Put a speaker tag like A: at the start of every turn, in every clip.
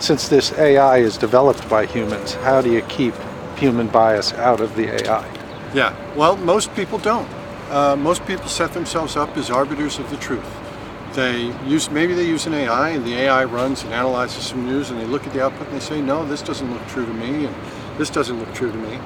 A: since this AI is developed by humans, how do you keep human bias out of the AI?
B: Yeah, well, most people don't. Most people set themselves up as arbiters of the truth. Maybe they use an AI, and the AI runs and analyzes some news, and they look at the output and they say, no, this doesn't look true to me, and this doesn't look true to me.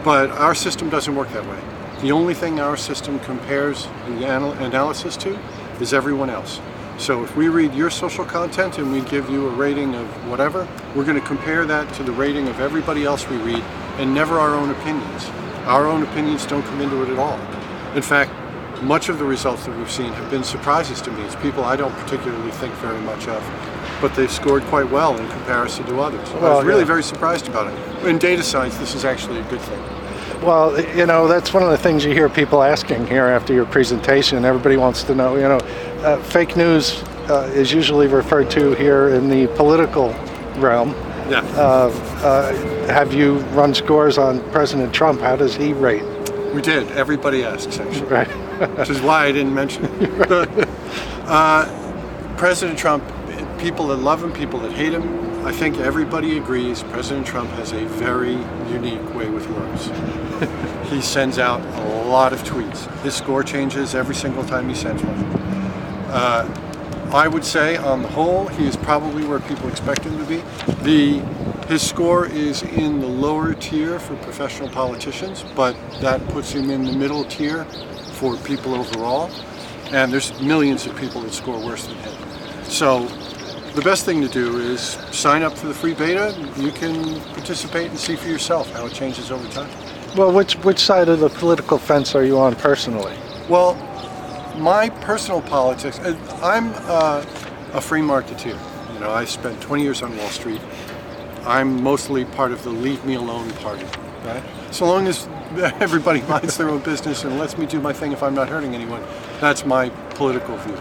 B: But our system doesn't work that way. The only thing our system compares the analysis to is everyone else. So if we read your social content and we give you a rating of whatever, we're going to compare that to the rating of everybody else we read, and never our own opinions. Our own opinions don't come into it at all. In fact, much of the results that we've seen have been surprises to me. It's people I don't particularly think very much of, but they've scored quite well in comparison to others. I was really very surprised about it. In data science, this is actually a good thing.
A: Well, that's one of the things you hear people asking here after your presentation. Everybody wants to know, fake news is usually referred to here in the political realm.
B: Yeah.
A: Have you run scores on President Trump? How does he rate?
B: We did. Everybody asks, actually.
A: Right.
B: Which is why I didn't mention it. President Trump, people that love him, people that hate him, I think everybody agrees President Trump has a very unique way with words. He sends out a lot of tweets. His score changes every single time he sends one. I would say, on the whole, he is probably where people expect him to be. His score is in the lower tier for professional politicians, but that puts him in the middle tier for people overall. And there's millions of people that score worse than him. So the best thing to do is sign up for the free beta. You can participate and see for yourself how it changes over time.
A: Well, which side of the political fence are you on personally?
B: Well, my personal politics, I'm a free marketeer. I spent 20 years on Wall Street. I'm mostly part of the leave me alone party, right? So long as everybody minds their own business and lets me do my thing if I'm not hurting anyone, that's my political view.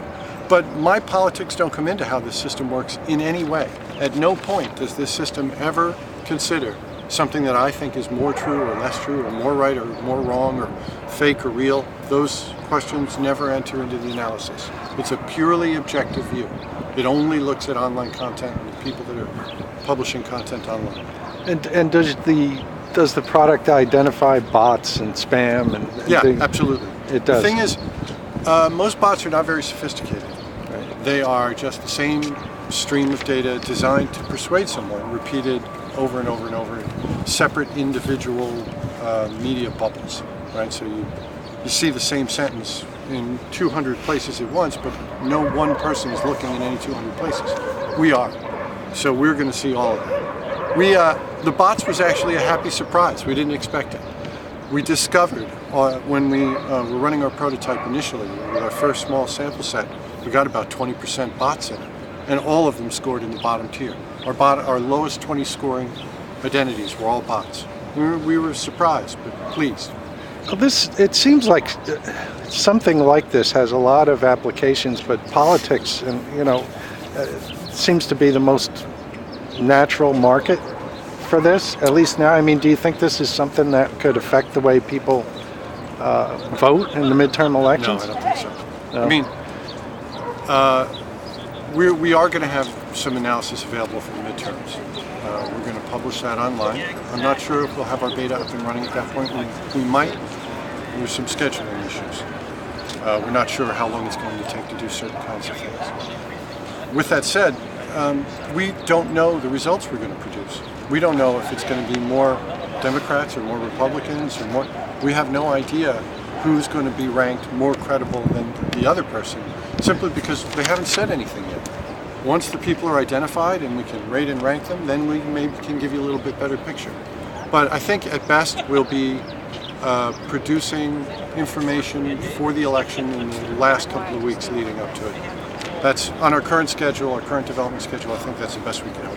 B: But my politics don't come into how this system works in any way. At no point does this system ever consider something that I think is more true or less true, or more right or more wrong, or fake or real. Those questions never enter into the analysis. It's a purely objective view. It only looks at online content and the people that are publishing content online.
A: And does the product identify bots and spam and
B: yeah,
A: things?
B: Absolutely.
A: It does.
B: The thing is, most bots are not very sophisticated. Right? They are just the same stream of data designed to persuade someone, repeated over and over and over in separate individual media bubbles. Right? So you see the same sentence in 200 places at once, but no one person is looking in any 200 places. We are. So we're going to see all of that. The bots was actually a happy surprise. We didn't expect it. We discovered when we were running our prototype initially, with our first small sample set, we got about 20% bots in it, and all of them scored in the bottom tier. Our lowest 20 scoring identities were all bots. We were surprised, but pleased.
A: Well, it seems like something like this has a lot of applications, but politics and seems to be the most natural market for this, at least now. I mean, do you think this is something that could affect the way people vote in the midterm elections?
B: No, I don't think so.
A: No?
B: I mean, we are going to have some analysis available for the midterms. We're going to publish that online. I'm not sure if we'll have our beta up and running at that point. We might. There's some scheduling issues. We're not sure how long it's going to take to do certain kinds of things. With that said, we don't know the results we're going to produce. We don't know if it's going to be more Democrats or more Republicans or more. We have no idea who's going to be ranked more credible than the other person, simply because they haven't said anything yet. Once the people are identified and we can rate and rank them, then we maybe can give you a little bit better picture. But I think at best we'll be producing information for the election in the last couple of weeks leading up to it. That's on our current schedule, our current development schedule. I think that's the best we can hope.